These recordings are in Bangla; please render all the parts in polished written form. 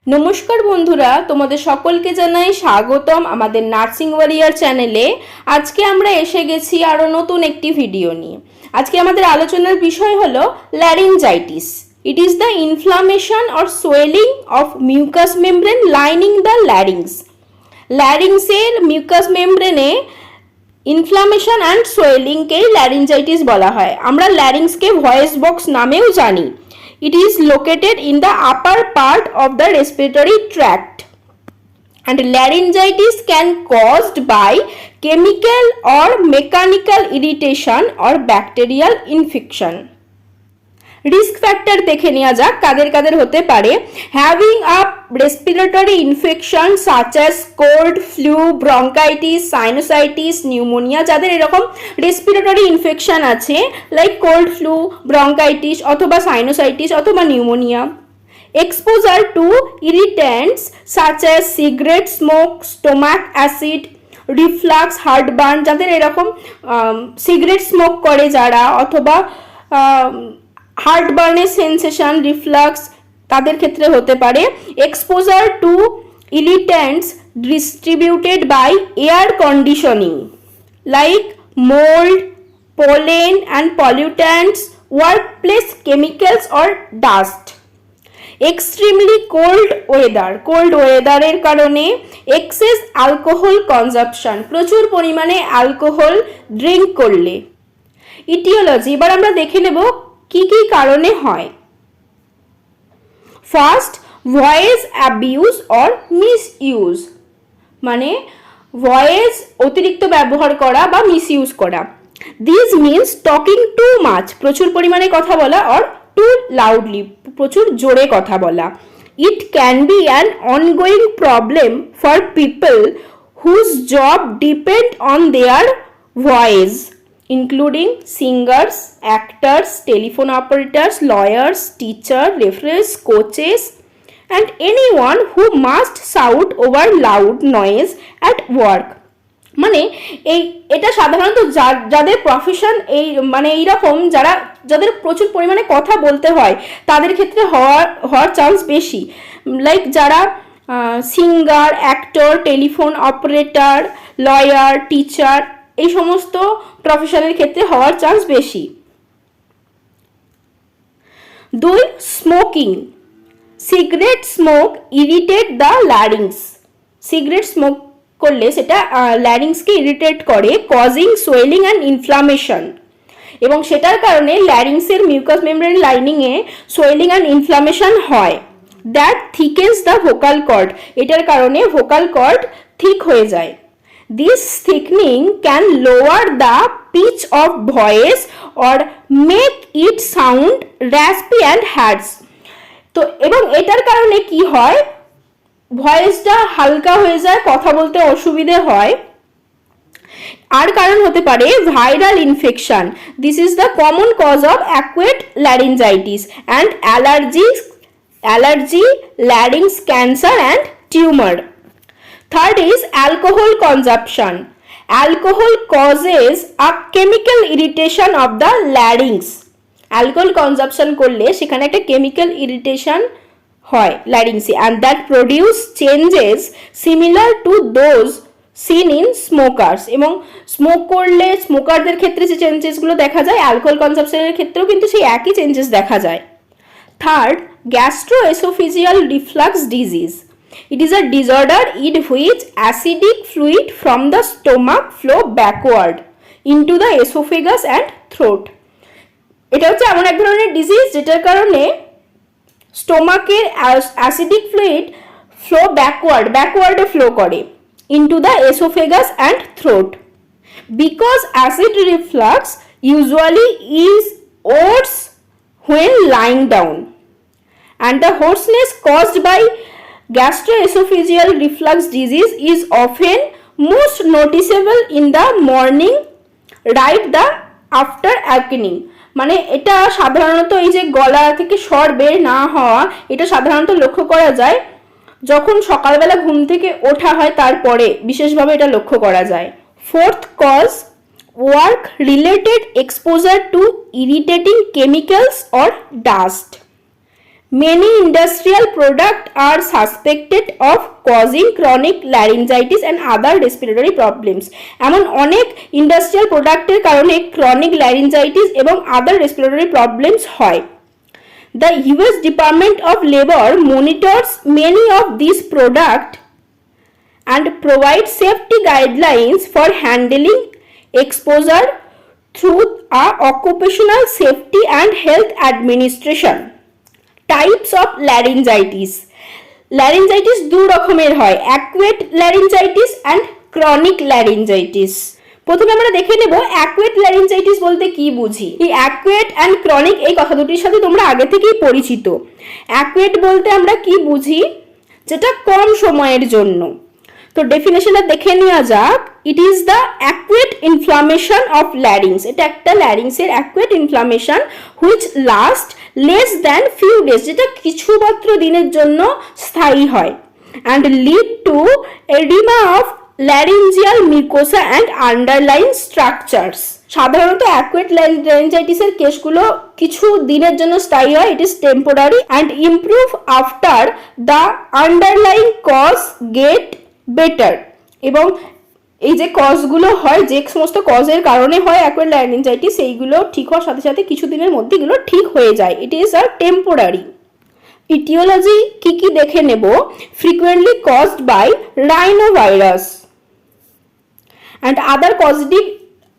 নমস্কার বন্ধুরা, তোমাদের সকলকে জানাই স্বাগতম আমাদের নার্সিং ওয়ারিয়ার চ্যানেলে। আজকে আমরা এসে গেছি আরও নতুন একটি ভিডিও নিয়ে। আজকে আমাদের আলোচনার বিষয় হলো laryngitis. It is the inflammation or swelling of mucus membrane lining the larynx. ল্যারিংসের মিউকাস মেমব্রেনে ইনফ্লামেশন অ্যান্ড সোয়েলিংকেই ল্যারিঞ্জাইটিস বলা হয়। আমরা ল্যারিংসকে ভয়েস বক্স নামেও জানি। It is located in the upper part of the respiratory tract, and laryngitis can caused by chemical or mechanical irritation or bacterial infection. Risk factor দেখে নেওয়া যাক কাদের কাদের হতে পারে। Having a respiratory infection such as cold, flu, bronchitis, sinusitis, pneumonia, যাদের এরকম রেসপিরেটরি ইনফেকশন আছে লাইক কোল্ড, ফ্লু, ব্রঙ্কাইটিস অথবা সাইনোসাইটিস অথবা pneumonia. Exposure to irritants such as cigarette smoke, stomach acid, reflux, heartburn, যাদের এরকম সিগারেট স্মোক করে যারা অথবা হার্টবার্নের সেন্সেশন, রিফ্লাক্স, তাদের ক্ষেত্রে হতে পারে। Exposure to irritants distributed by air conditioning like mould, pollen and pollutants, workplace chemicals or dust. Extremely cold ওয়েদারের কারণে এক্সেস অ্যালকোহল কনজাম্পশন, প্রচুর পরিমাণে অ্যালকোহল ড্রিঙ্ক করলে। ইটিওলজি এবার আমরা দেখে নেব কি কি কারণে হয়। First, voice abuse or misuse, মানে ভয়েস অতিরিক্ত ব্যবহার করা বা মিসইউজ করা। This means talking too much, প্রচুর পরিমাণে কথা বলা, অর টু লাউডলি, প্রচুর জোরে কথা বলা। It can be an ongoing problem for people whose job depend on their voice, including singers, actors, telephone operators, lawyers, teachers, referees, coaches, and anyone who must shout over loud noise at work. মানে এটা সাধারণত যাদের প্রফেশন এইরকম, যাদের প্রচুর পরিমাণে কথা বলতে হয় তাদের ক্ষেত্রে হওয়ার চান্স বেশি। লাইক যারা singer, actor, telephone operator, lawyer, teacher, এই সমস্ত প্রফেশনের ক্ষেত্রে হওয়ার চান্স বেশি। 2, smoking. Cigarette smoke irritate the larynx. Cigarette smoke করলে সেটা ল্যারিংসকে ইরিটেট করে, কজিং সোয়েলিং অ্যান্ড ইনফ্লামেশন, এবং সেটার কারণে ল্যারিংসের মিউকাস মেমব্রেন লাইনিংয়ে সোয়েলিং অ্যান্ড ইনফ্লামেশন হয়। That thickens the vocal cord, এটার কারণে ভোকাল কর্ড থিক হয়ে যায়। This thickening can lower the pitch of voice or make it sound raspy and harsh. তো এবং এটার কারণে কি হয়, ভয়েসটা হালকা হয়ে যায়, কথা বলতে অসুবিধে হয়। আর কারণ হতে পারে viral infection. This is the common cause of acute laryngitis and allergy, larynx cancer and tumour. Third is alcohol consumption. Alcohol causes a chemical irritation of the larynx. Alcohol consumption করলে সেখানে একটা chemical irritation হয় larynx, and that produce changes similar to those seen in smokers. এবং স্মোক করলে স্মোকারদের ক্ষেত্রে যে চেঞ্জেসগুলো দেখা যায়, অ্যালকোহল কনজাম্পশনের ক্ষেত্রেও কিন্তু সেই একই চেঞ্জেস দেখা যায়। Third, gastroesophageal reflux disease. It is a disorder in which acidic fluid from the stomach flow backward into the esophagus and throat. এটা হচ্ছে এমন এক ধরনের ডিজিজ যেটার কারণে স্টোমাকের অ্যাসিডিক ফ্লুইড ফ্লো ব্যাকওয়ার্ডে ফ্লো করে into the esophagus and throat. Because acid reflux usually is worse when lying down, and the hoarseness caused by gastroesophageal reflux disease is often most noticeable in the morning right after awakening. মানে এটা সাধারণত এই যে গলা থেকে স্বর বের না হওয়া, এটা সাধারণত লক্ষ্য করা যায় যখন সকালবেলা ঘুম থেকে ওঠা হয়, তারপরে বিশেষভাবে এটা লক্ষ্য করা যায়। Fourth cause, work related exposure to irritating chemicals or dust. Many industrial products are suspected of causing chronic laryngitis and other respiratory problems. এমন অনেক ইন্ডাস্ট্রিয়াল প্রোডাক্টের কারণে ক্রনিক ল্যারিঞ্জাইটিস এবং আদার রেসপিরেটরি প্রবলেমস হয়। The US Department of Labor monitors many of these products and provides safety guidelines for handling exposure through a Occupational Safety and Health Administration. Types of laryngitis. Laryngitis দু রকমের হয়, acute laryngitis and chronic laryngitis. প্রথমে আমরা দেখে নেব acute laryngitis বলতে কি বুঝি। এই acute and chronic এই কথা দুটির সাথে তোমরা আগে থেকেই পরিচিত। acute বলতে আমরা কি বুঝি, যেটা কম সময়ের জন্য। তো ডেফিনেশনটা দেখে নেওয়া যাক। It is the acute inflammation of larynx. এটা একটা ল্যারিংসের acute inflammation which last less than few days, যেটা কিছুমাত্র দিনের জন্য স্থায়ী হয়, and lead to oedema of laryngeal mucosa and underline structures. সাধারণত অ্যাকুয়েট ল্যারিঞ্জাইটিসের কেসগুলো কিছু দিনের জন্য স্থায়ী হয়, it is temporary and improve after the underlying cause get better. এবং এই যে কজগুলো হয়, যে সমস্ত কজের কারণে হয় অ্যাকুয়েট ল্যারিঞ্জাইটিস, সেইগুলো ঠিক হওয়ার সাথে সাথে কিছুদিনের মধ্যে এগুলো ঠিক হয়ে যায়। It is a temporary. Etiology কি কি দেখে নেব। Frequently caused by rhinovirus and other causative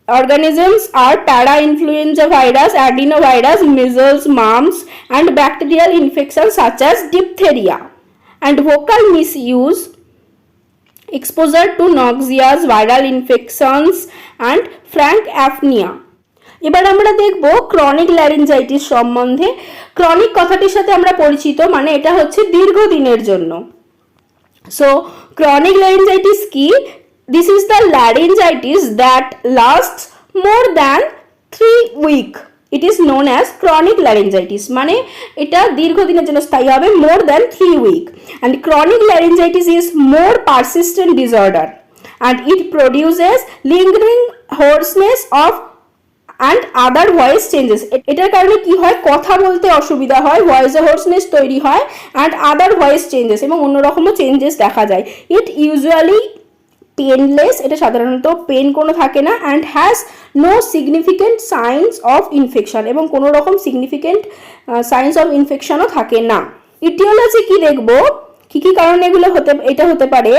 organisms are para-influenza virus, adenovirus, measles, mumps and bacterial infections such as diphtheria, and vocal misuse, exposure to noxious viral infections and frank apnea. এবার আমরা দেখব ক্রনিক ল্যারিঞ্জাইটিস সম্বন্ধে। ক্রনিক কথাটির সাথে আমরা পরিচিত, মানে এটা হচ্ছে দীর্ঘদিনের জন্য। সো ক্রনিক ল্যারিঞ্জাইটিস কি? This is the laryngitis that lasts more than 3 weeks. It is known as chronic laryngitis. মানে এটা দীর্ঘদিনের জন্য স্থায়ী হবে, more than 3 weeks. And chronic laryngitis is more persistent disorder and it produces lingering hoarseness of and other voice changes. এটার কারণে কি হয়, কথা বলতে অসুবিধা হয়, ভয়েসে হোর্সনেস তৈরি হয় and other voice changes, এবং অন্যরকমও চেঞ্জেস দেখা যায়। It usually পেনলেস, এটা সাধারণত পেন কোনো থাকে না, and has no significant signs of infection, এবং কোনো রকম সিগনিফিকেন্ট সাইন্স অফ ইনফেকশনও থাকে না। ইটিওলজি কি দেখব, কি কি কারণে এগুলো হতে পারে।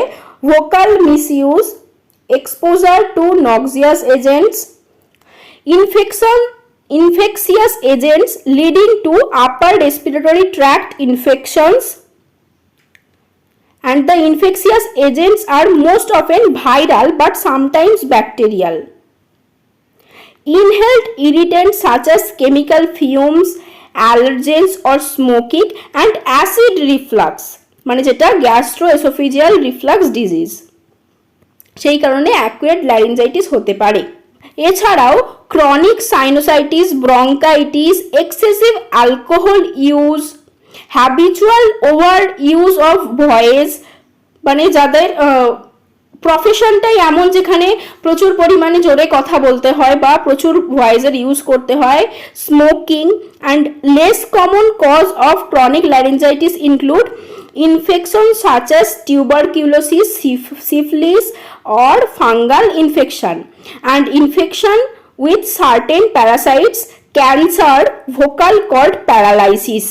Vocal misuse, exposure two noxious agents, infectious agents leading to upper respiratory tract infections, and the infectious agents are most often viral but sometimes bacterial. Inhaled irritants such as chemical fumes, allergens or smoking, and acid reflux, মানে যেটা গ্যাস্ট্রোএসোফেজিয়াল রিফ্লাক্স ডিজিজ, সেই কারণে অ্যাকুয়েট ল্যারিঞ্জাইটিস হতে পারে। এছাড়াও chronic sinusitis, bronchitis, excessive alcohol use, habitual over use of voice, মানে যাদের প্রফেশনটাই এমন যেখানে প্রচুর পরিমাণে জোরে কথা বলতে হয় বা প্রচুর ভয়েসের ইউজ করতে হয়, smoking, and less common cause of chronic laryngitis include infection such as tuberculosis, syphilis or fungal infection, and infection with certain parasites, cancer, vocal cord paralysis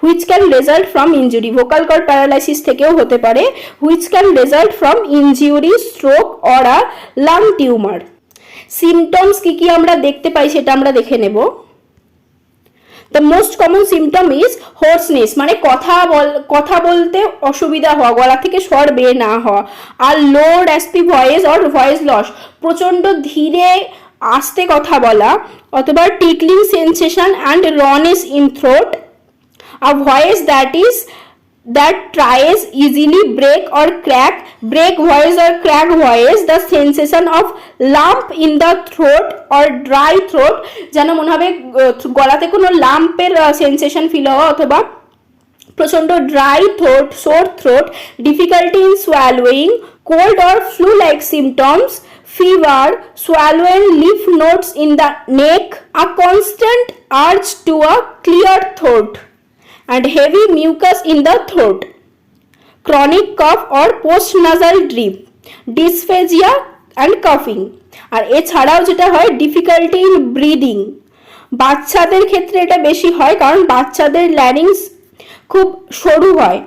which can result from injury. vocal cord paralysis থেকেও হতে পারে, which can result from injury, stroke or a lung tumor. symptoms কি কি আমরা দেখতে পাই সেটা আমরা দেখে নেব। The most common symptom is hoarseness, মানে কথা বলতে অসুবিধা হওয়া, গলা থেকে স্বর বের না হওয়া, আর low raspy voice or voice loss, প্রচণ্ড ধীরে আস্তে কথা বলা, অথবা tickling sensation and rawness in throat, a voice that tries easily break voice or crack voice, the sensation of lump in the throat or dry throat, যেন মনে হবে গলাতে কোনো লাম্পের সেন্সেশন ফিল হওয়া, অথবা প্রচণ্ড dry throat, Soar throat, difficulty in swallowing, cold or flu-like symptoms, fever, swollen lymph nodes in the neck, a constant urge to a clear throat, and heavy mucus in the throat, chronic cough or post nasal drip, dysphagia and coughing। আর এছাড়াও যেটা হয় ডিফিকাল্টি ইন ব্রিদিং, বাচ্চাদের ক্ষেত্রে এটা বেশি হয় কারণ বাচ্চাদের ল্যারিংস খুব সরু হয়।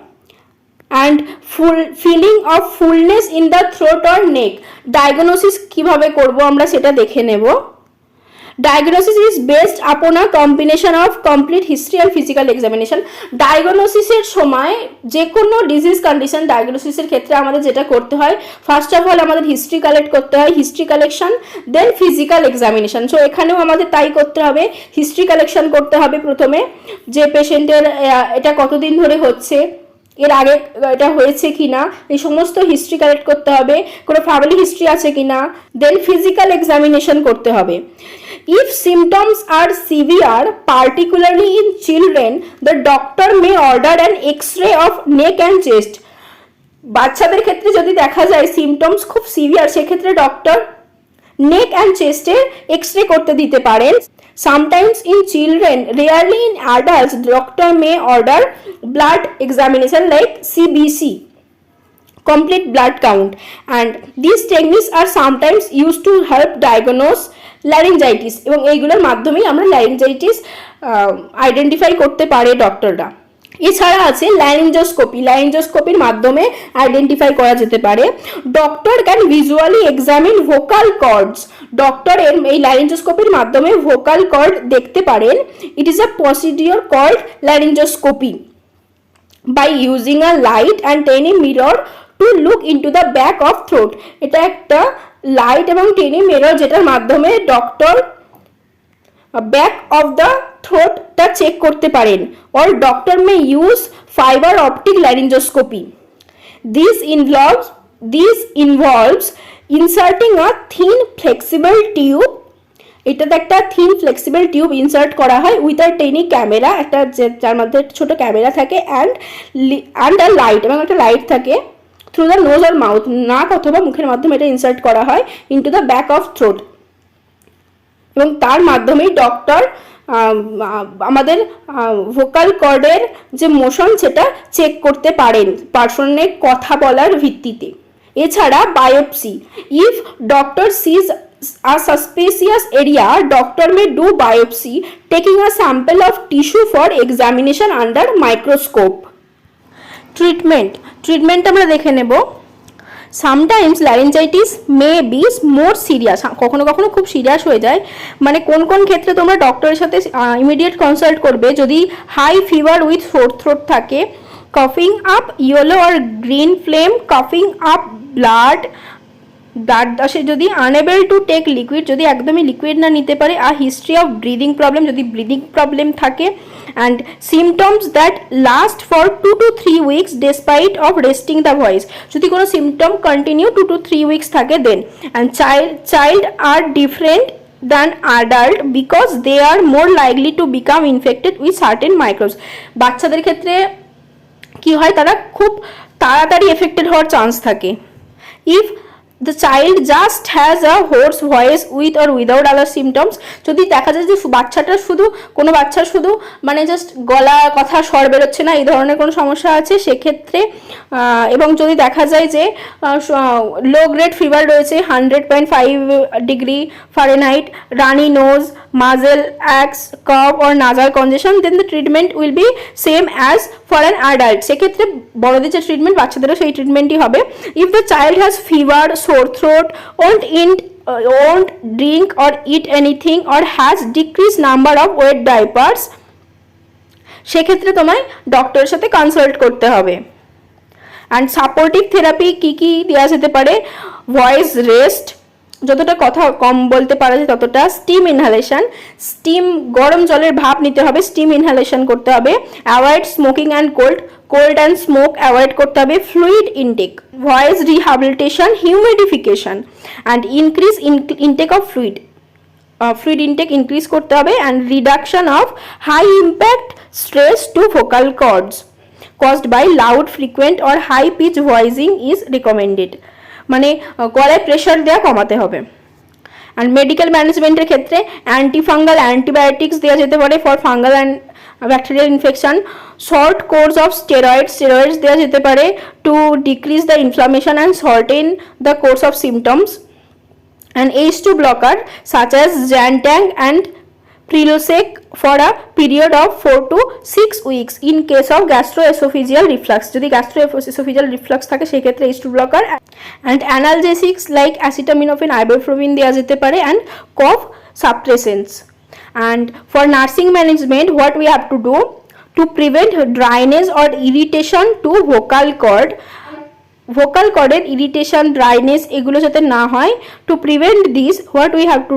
And feeling of fullness in the throat or neck. Diagnosis কিভাবে করব আমরা সেটা দেখে নেব। Diagnosis is based upon a combination of complete history and physical examination. ডায়াগনোসিসের সময় যে কোনো ডিজিজ কন্ডিশন ডায়াগনোসিসের ক্ষেত্রে আমাদের যেটা করতে হয়, ফার্স্ট অফ অল আমাদের হিস্ট্রি কালেক্ট করতে হয়, হিস্ট্রি কালেকশন দেন ফিজিক্যাল এক্সামিনেশন। সো এখানেও আমাদের তাই করতে হবে, হিস্ট্রি কালেকশন করতে হবে প্রথমে, যে পেশেন্টের এটা কতদিন ধরে হচ্ছে, এর আগে এটা হয়েছে কিনা, এই সমস্ত হিস্ট্রি কালেক্ট করতে হবে, কোনো ফ্যামিলি হিস্ট্রি আছে কিনা, দেন ফিজিক্যাল এক্সামিনেশন করতে হবে। If symptoms are severe, particularly in children, the doctor may order an X-ray of neck and chest. বাচ্চাদের ক্ষেত্রে যদি দেখা যায় সিমটমস খুব সিভিয়ার, সেক্ষেত্রে ডক্টর নেক অ্যান্ড চেস্টের এক্সরে করতে দিতে পারেন। Sometimes in children, rarely in adults, doctor may order blood examination like CBC, complete blood count, and these techniques are sometimes used to help diagnose laryngitis, এবং এইগুলোর মাধ্যমেই আমরা laryngitis আইডেন্টিফাই করতে পারে ডক্টররা। এছাড়া আছে ল্যারিঞ্জোস্কোপি, ল্যারিঞ্জোস্কোপির মাধ্যমে আইডেন্টিফাই করা যেতে পারে। Doctor can visually examine vocal cords, doctor এই ল্যারিঞ্জোস্কোপির মাধ্যমে ভোকাল কর্ড দেখতে পারেন। It is a procedure called laryngoscopy by using a light and tiny mirror to look into the back of throat. এটা একটা লাইট এবং টেনি মিরর যেটার মাধ্যমে ডক্টর ব্যাক অফ দ্য থ্রোটটা চেক করতে পারেন। or doctor may use fiber optic laryngoscopy. This involves inserting a thin flexible tube, এটাতে একটা থিন ফ্লেক্সিবল টিউব ইনসার্ট করা হয় উইথ আ টেনি ক্যামেরা, একটা যার মধ্যে ছোট ক্যামেরা থাকে অ্যান্ড আ লাইট, এবং একটা লাইট থাকে through the nose or mouth, নাক অথবা মুখের মাধ্যমে এটা ইনসার্ট করা হয় into the back of throat, এবং তার মাধ্যমেই ডক্টর আমাদের ভোকাল কর্ডের যে মোশন সেটা চেক করতে পারেন পার্সনের কথা বলার ভিত্তিতে। এছাড়া biopsy, if doctor sees a suspicious area, doctor may do biopsy taking a sample of tissue for examination under microscope. Treatment আমরা দেখে নেব। Sometimes laryngitis may be more serious, কখনো কখনো খুব সিরিয়াস হয়ে যায়। মানে কোন কোন ক্ষেত্রে তোমরা ডক্টরের সাথে ইমিডিয়েট কনসাল্ট করবে? যদি high fever with sore throat থাকে, কাফিং up yellow or green phlegm, কাফিং আপ ব্লাড আসে, যদি আনএবল টু টেক লিকুইড, যদি একদমই লিকুইড না নিতে পারে, আর হিস্ট্রি অফ ব্রিদিং প্রবলেম, যদি ব্রিদিং প্রবলেম থাকে, and symptoms that last for 2 to 3 weeks despite of resting the voice, যদি কোনো সিমটম কন্টিনিউ 2 to 3 weeks থাকে then. And child are different than adult because they are more likely to become infected with certain microbes. বাচ্চাদের ক্ষেত্রে কি হয়, তারা খুব তাড়াতাড়ি এফেক্টেড হওয়ার চান্স থাকে। If the child just has a hoarse voice with or without other symptoms, যদি দেখা যায় যে বাচ্চাটার শুধু কোনো বাচ্চার শুধু মানে জাস্ট গলা কথা স্বর বেরোচ্ছে না, এই ধরনের কোনো সমস্যা আছে সেক্ষেত্রে, এবং যদি দেখা যায় যে লো গ্রেড ফিভার রয়েছে 100.5 degree Fahrenheit, runny nose, muscle aches, cough or nasal congestion, then the treatment will be same as for an adult. সেক্ষেত্রে বড়দের যে ট্রিটমেন্ট বাচ্চাদেরও সেই ট্রিটমেন্টই হবে। If the child has fever, sore throat, won't drink or eat anything, or has decreased number of wet diapers, সেক্ষেত্রে তোমায় ডক্টরের সাথে কনসাল্ট করতে হবে। অ্যান্ড সাপোর্টিভ থেরাপি কী কী দেওয়া যেতে পারে? ভয়েস রেস্ট, যতটা কথা কম বলতে পারা যায় ততটা, স্টিম ইনহালেশন, স্টিম গরম জলের ভাপ নিতে হবে, স্টিম ইনহালেশন করতে হবে, avoid smoking and cold and smoke avoid করতে হবে, fluid intake, voice rehabilitation, humidification and increase intake of fluid intake increase করতে হবে, and reduction of high impact stress to vocal cords caused by loud, frequent or high pitch voicing is recommended. মানে গলায় প্রেশার দেওয়া কমাতে হবে। অ্যান্ড মেডিকেল ম্যানেজমেন্টের ক্ষেত্রে অ্যান্টিফাঙ্গাল অ্যান্টিবায়োটিক্স দেওয়া যেতে পারে for fungal and bacterial infection, short course of steroids দেওয়া যেতে পারে two decrease the inflammation and shorten the course of symptoms, and H2 blocker such as Zantang and Prilosec for a period of 4 to 6 weeks in case of gastroesophageal reflux. যদি gastroesophageal reflux থাকে সেই ক্ষেত্রে H2 blocker, and analgesics like acetaminophen, ibuprofen দেওয়া যেতে পারে, and cough suppressants. And for nursing management, what we have to do to prevent dryness or irritation to vocal cord, vocal কর্ডের ইরিটেশন, ড্রাইনেস এগুলো যাতে না হয়, to prevent this what we have to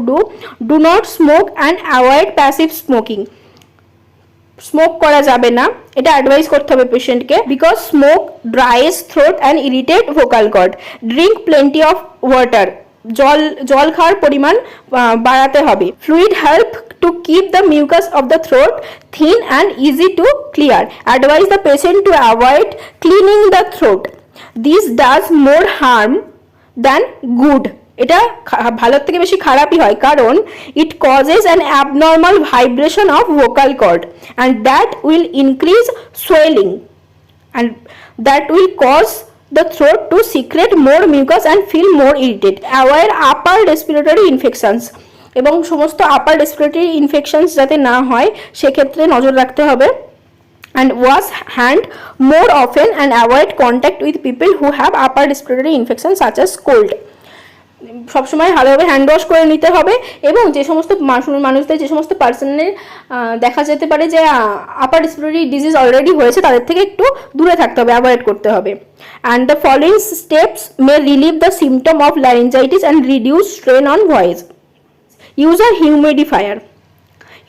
do not smoke and avoid passive smoking. Smoke করা যাবে না, এটা অ্যাডভাইস করতে হবে পেশেন্টকে, because smoke dries throat and irritate vocal cord. Drink plenty of water, জল খাওয়ার পরিমাণ বাড়াতে হবে। Fluid help to keep the mucus of the throat thin and easy to clear. Advise the patient to avoid cleaning the throat. This does more harm than good. এটা ভালোর থেকে বেশি খারাপই হয়, কারণ it causes an abnormal vibration of vocal cord and that will increase swelling and that will cause the throat to secrete more mucus and feel more irritated. Avoid upper respiratory infections, এবং সমস্ত আপার রেসপিরেটরি ইনফেকশনস যাতে না হয় সেক্ষেত্রে নজর রাখতে হবে। and wash hand more often and avoid contact with people who have upper respiratory infections such as cold. সবসময় ভালোভাবে হ্যান্ড ওয়াশ করে নিতে হবে, এবং যে সমস্ত মানুষদের যে সমস্ত পার্সনের দেখা যেতে পারে যে আপার রেসপিরেটরি ডিজিজ অলরেডি হয়েছে তাদের থেকে একটু দূরে থাকতে হবে, অ্যাভয়েড করতে হবে। And the following steps may relieve the symptom of laryngitis and reduce strain on voice. Use a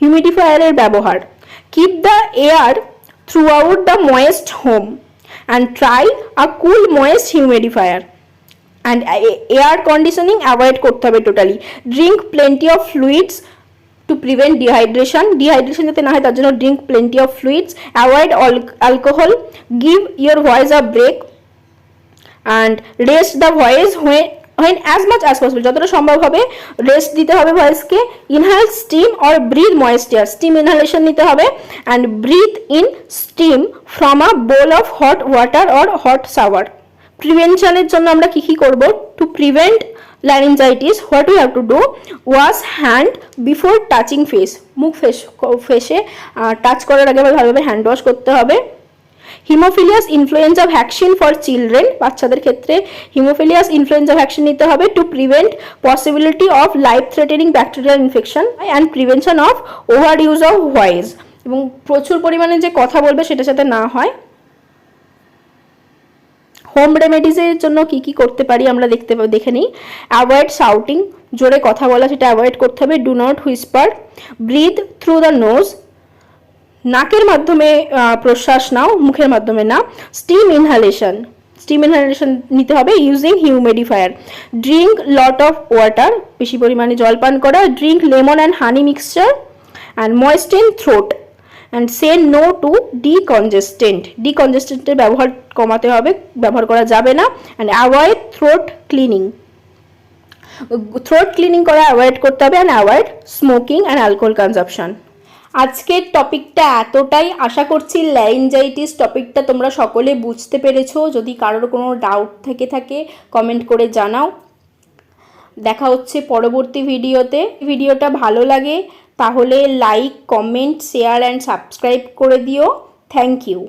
হিউমিডিফায়ারের ব্যবহার। Keep the air throughout the moist home and try a cool moist humidifier, and air conditioning avoid korte hobe totally. Drink plenty of fluids to prevent dehydration jate na hoy tar jonno drink plenty of fluids. Avoid alcohol. Give your voice a break and rest the voice when as much as possible, যতটা সম্ভব হবে রেস্ট দিতে হবে ভয়েসকে। Inhale steam or breathe moist air, steam inhalation নিতে হবে, and breathe in steam from a bowl of hot water or hot shower. প্রিভেনশনের জন্য আমরা কি করব? To prevent laryngitis what we have to do, wash hand before touching face, মুখ ফেসে টাচ করার আগে ভালোভাবে হ্যান্ড ওয়াশ করতে হবে। হিমোফিলিয়াস ইনফ্লুয়েঞ্জা ভ্যাকসিন ফর চিলড্রেন, বাচ্চাদের ক্ষেত্রে হিমোফিলিয়াস ইনফ্লুয়েঞ্জা ভ্যাকসিন নিতে হবে to prevent possibility of life threatening bacterial infection and prevention of over use of voice, এবং প্রচুর পরিমাণে যে কথা বলবে সেটা যাতে না হয়। হোম রেমেডিজের জন্য কি কি করতে পারি আমরা দেখে নিই। অ্যাভয়েড শাউটিং, জোরে কথা বলা সেটা অ্যাভয়েড করতে হবে। Do not whisper. Breathe through the nose, নাকের মাধ্যমে প্রশ্বাস নাও, মুখের মাধ্যমে না। স্টিম ইনহেলেশন নিতে হবে using humidifier. Drink lot of water, বেশি পরিমাণে জল পান করা। Drink lemon and honey mixture and moisten throat and say no to ডিকনজেস্টেন্টের ব্যবহার কমাতে হবে, ব্যবহার করা যাবে না। অ্যান্ড অ্যাভয়েড থ্রোট ক্লিনিং করা অ্যাভয়েড করতে হবে। And avoid smoking and alcohol consumption. আজকের টপিকটা এতটাই, আশা করছি ল্যারিঞ্জাইটিস টপিকটা তোমরা সকলে বুঝতে পেরেছো। যদি কারোর কোনো ডাউট থেকে থাকে কমেন্ট করে জানাও। দেখা হচ্ছে পরবর্তী ভিডিওতে। ভিডিওটা ভালো লাগে তাহলে like, comment, share and subscribe করে দিও। Thank you.